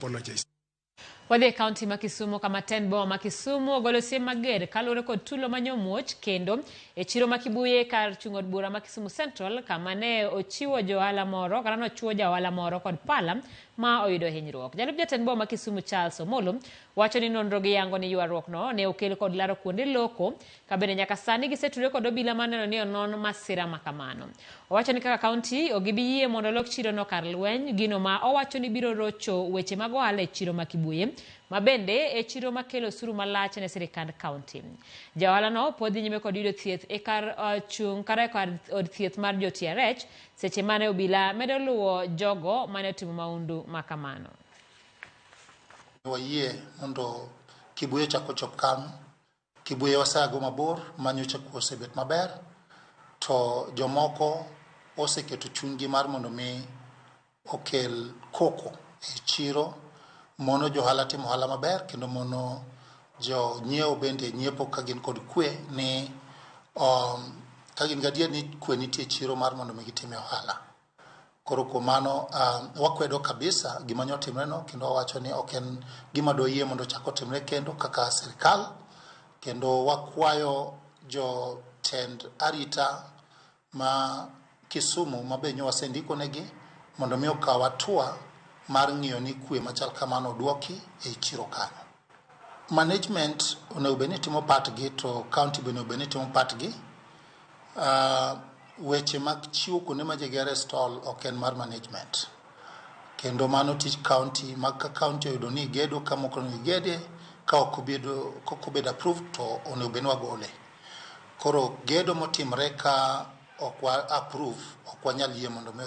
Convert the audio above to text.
apologize. Wadhi kaunti ma Kisumu kama Tenbo ma Kisumu ogolo siem mager kalure kod tulo manyomuoch kendo e chiro ma Kibuye kar chung'od bura ma Kisumu Central kama ne ochiwo johala moro kana nochuo johala moro kod pala ma oyudo hinyruok. Jalup jatend boma ma Kisumu Charles Omolo wacho ni nonro gi yango ni ywaruok no ne okel kod laro kuonde loko ka bende nyaka sani gisetudore kod obila maneno ni onon masira makamano. Owacho ni kaka kaunti ogibi yie mondo lok chiro no kar lweny gino ma owacho ni biro rocho weche mag ohala e chiro ma Kibuye ma bende e chiro makelo osuru malach ne sirikand kaunti. Johala no podhi nyime kod yudo thieth e kar chung' kara kar od thieth mar jo TRH seche mane obila medo luwo jogo mane otimo maundu makamano. Wayie mondo Kibuye chako chop kanyo. Kibuye wasago mabor manyocha osebet maber to jomoko oseketo chunygi mar mondo mi okel koko e chiro mono johala timo ohala maber kendo mono jo nyiewo bende nyiepo ka gin kod kwe ni ka gin gadier ni kwe nitie chiro mar mondo mi gitime ohala. Koro kuom mano wakwedo kabisa gima ne otimre no kendo wawacho ni ok en gima doyie mondo chak otimre kendo kaka sirikal, kendo wakwayo jotend arita ma Kisumu ma be wasendiko negi mondo mi okaw hatua mar ng'iyo ni kwe machal kamano duoki e chiro kanyo. Management onego bed ni timo patgi to county bende onego bed ni timo patgi. Weche mag chiwo kuonde ma jegere stall ok en mar management. Kendo mano tich county mag ka county oyudo ni gedo kama ok onego gede ka ok obedo approved to onego bed ni wagole. Koro gedo motimre ka ok wa approve ok wanyal yie mondo mi